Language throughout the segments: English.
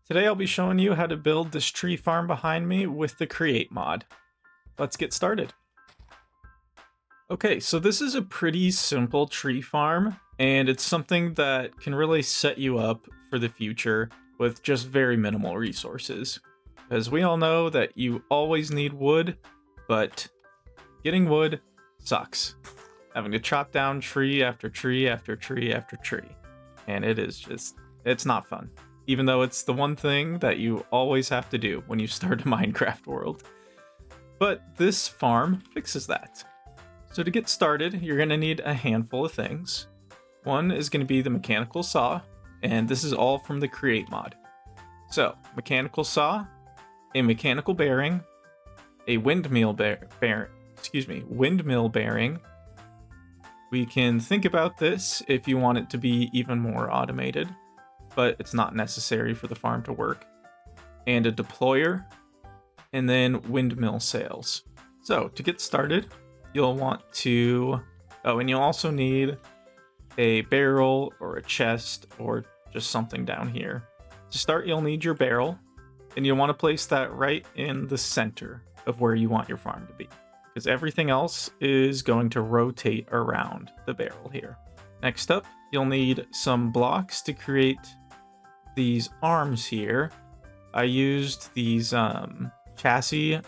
Today I'll be showing you how to build this tree farm behind me with the Create mod. Let's get started. Okay, so this is a pretty simple tree farm, and it's something that can really set you up for the future with just very minimal resources. As we all know that you always need wood, but getting wood sucks. Having to chop down tree after tree after tree after tree. And it's not fun. Even though it's the one thing that you always have to do when you start a Minecraft world. But this farm fixes that. So to get started, you're going to need a handful of things. One is going to be the mechanical saw, and this is all from the Create mod. So, mechanical saw, a mechanical bearing, a windmill bearing. We can think about this if you want it to be even more automated, but it's not necessary for the farm to work. And a deployer, and then windmill sails. So to get started, you'll want to, and you'll also need a barrel or a chest or just something down here. To start, you'll need your barrel, and you'll want to place that right in the center of where you want your farm to be, because everything else is going to rotate around the barrel here. Next up, you'll need some blocks to create these arms here. I used these chassis,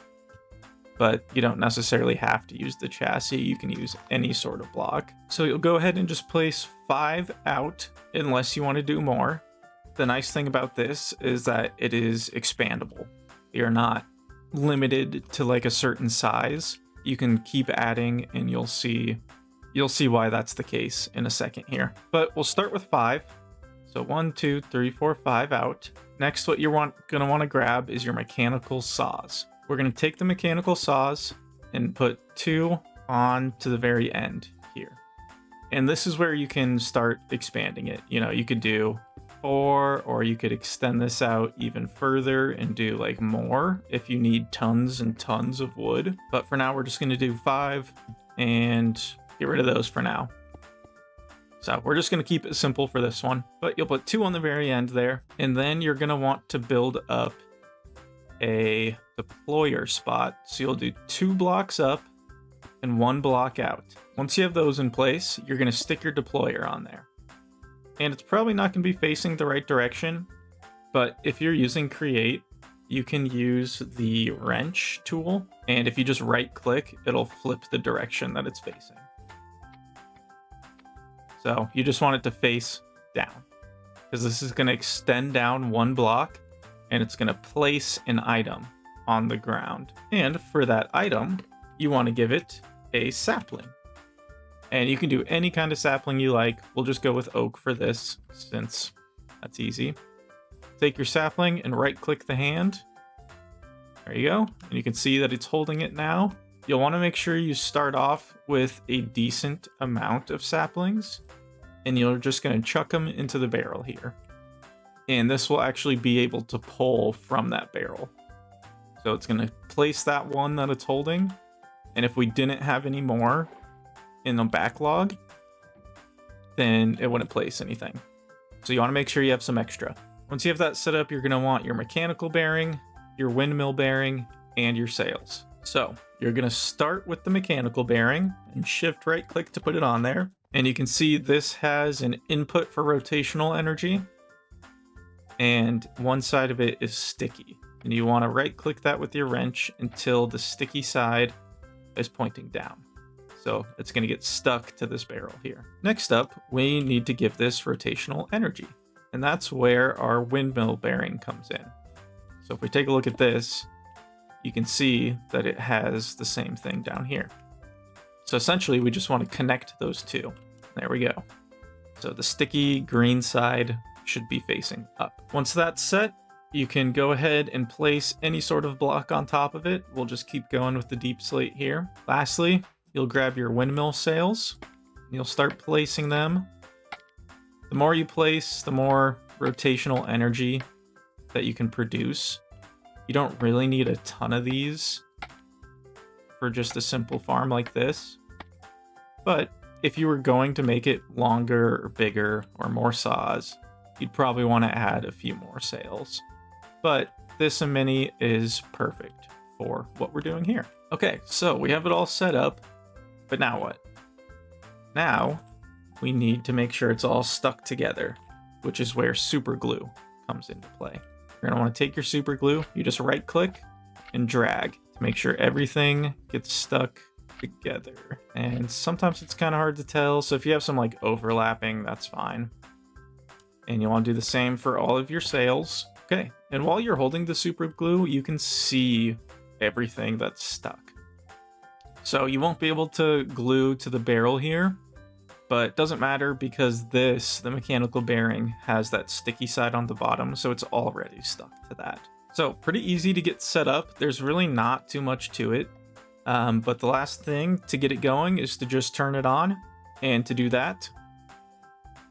but you don't necessarily have to use the chassis. You can use any sort of block. So you'll go ahead and just place 5 out unless you want to do more. The nice thing about this is that it is expandable. You're not limited to like a certain size. You can keep adding, and you'll see why that's the case in a second here. But we'll start with 5. So 1, 2, 3, 4, 5 out. Next, what you're gonna want to grab is your mechanical saws. We're gonna take the mechanical saws and put 2 on to the very end here. And this is where you can start expanding it. You know, you could do 4, or you could extend this out even further and do like more if you need tons and tons of wood. But for now, we're just gonna do 5 and get rid of those for now. So we're just going to keep it simple for this one, but you'll put 2 on the very end there, and then you're going to want to build up a deployer spot. So you'll do 2 blocks up and 1 block out. Once you have those in place, you're going to stick your deployer on there. And it's probably not going to be facing the right direction, but if you're using Create, you can use the wrench tool, and if you just right click, it'll flip the direction that it's facing. So you just want it to face down, because this is going to extend down 1 block, and it's going to place an item on the ground. And for that item, you want to give it a sapling. And you can do any kind of sapling you like. We'll just go with oak for this, since that's easy. Take your sapling and right click the hand. There you go. And you can see that it's holding it now. You'll want to make sure you start off with a decent amount of saplings, and you're just going to chuck them into the barrel here. And this will actually be able to pull from that barrel. So it's going to place that one that it's holding, and if we didn't have any more in the backlog, then it wouldn't place anything. So you want to make sure you have some extra. Once you have that set up, you're going to want your mechanical bearing, your windmill bearing, and your sails. So you're going to start with the mechanical bearing and shift right click to put it on there. And you can see this has an input for rotational energy, and one side of it is sticky. And you want to right click that with your wrench until the sticky side is pointing down. So it's going to get stuck to this barrel here. Next up, we need to give this rotational energy. And that's where our windmill bearing comes in. So if we take a look at this, you can see that it has the same thing down here. So essentially, we just want to connect those two. There we go. So the sticky green side should be facing up. Once that's set, you can go ahead and place any sort of block on top of it. We'll just keep going with the deep slate here. Lastly, you'll grab your windmill sails, and you'll start placing them. The more you place, the more rotational energy that you can produce. You don't really need a ton of these for just a simple farm like this. But if you were going to make it longer or bigger or more saws, you'd probably want to add a few more sails. but this mini is perfect for what we're doing here. Okay, so we have it all set up, but now what? Now we need to make sure it's all stuck together, which is where super glue comes into play. You're gonna want to take your super glue, you just right click and drag to make sure everything gets stuck together. And sometimes it's kind of hard to tell, so if you have some like overlapping, that's fine. And you want to do the same for all of your sails. Okay, and while you're holding the super glue, you can see everything that's stuck. So you won't be able to glue to the barrel here, but it doesn't matter because this, the mechanical bearing, has that sticky side on the bottom, so it's already stuck to that. So pretty easy to get set up. There's really not too much to it, but the last thing to get it going is to just turn it on. And to do that,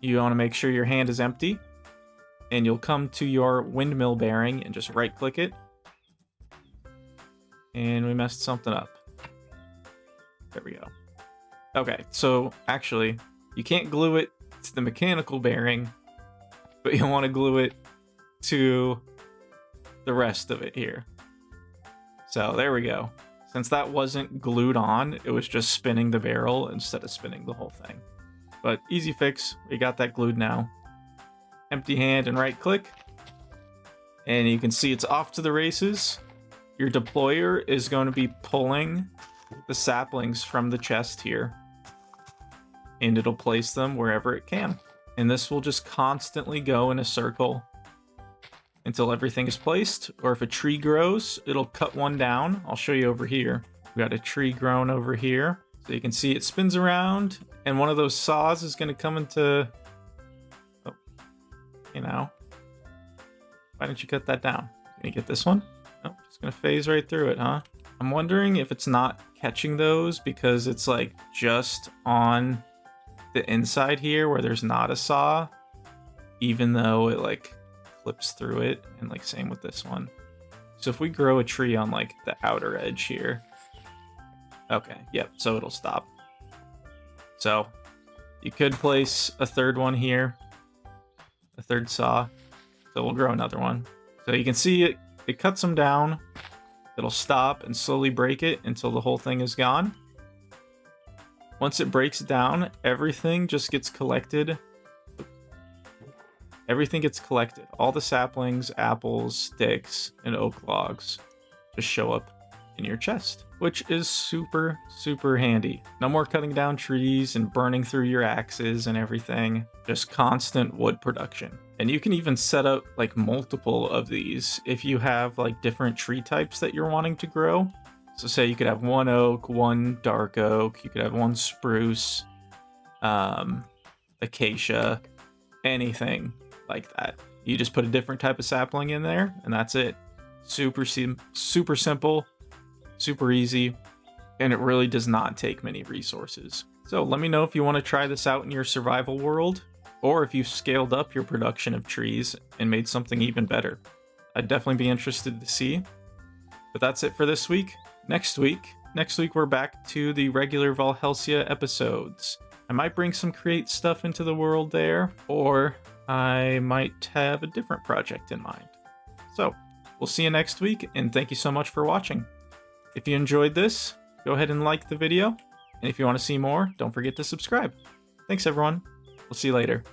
you want to make sure your hand is empty, and you'll come to your windmill bearing and just right click it. And we messed something up. There we go. Okay, so actually, you can't glue it to the mechanical bearing, but you want to glue it to the rest of it here. So there we go. Since that wasn't glued on, it was just spinning the barrel instead of spinning the whole thing. But easy fix, we got that glued now. Empty hand and right click. And you can see it's off to the races. Your deployer is going to be pulling the saplings from the chest here, and it'll place them wherever it can. And this will just constantly go in a circle until everything is placed, or if a tree grows, it'll cut one down. I'll show you over here. We got a tree grown over here. So you can see it spins around, and one of those saws is going to come into, oh, you know, why didn't you cut that down? Can you get this one? Oh, just going to phase right through it, huh? I'm wondering if it's not catching those because it's like just on the inside here where there's not a saw, even though it like clips through it, and like same with this one. So if we grow a tree on like the outer edge here, okay, yep, so it'll stop. So you could place a third one here, a third saw, so we'll grow another one. So you can see it cuts them down. It'll stop and slowly break it until the whole thing is gone. Once it breaks down, everything just gets collected. Everything gets collected. All the saplings, apples, sticks, and oak logs just show up in your chest, which is super, super handy. No more cutting down trees and burning through your axes and everything. Just constant wood production. And you can even set up like multiple of these if you have like different tree types that you're wanting to grow. So say you could have one oak, one dark oak, you could have one spruce, acacia, anything like that. You just put a different type of sapling in there and that's it. Super simple, super easy, and it really does not take many resources. So let me know if you want to try this out in your survival world, or if you've scaled up your production of trees and made something even better. I'd definitely be interested to see. But that's it for this week. Next week we're back to the regular Valhelsia episodes. I might bring some create stuff into the world there, or I might have a different project in mind. So we'll see you next week, and thank you so much for watching. If you enjoyed this, go ahead and like the video, and if you want to see more, don't forget to subscribe. Thanks everyone. We'll see you later.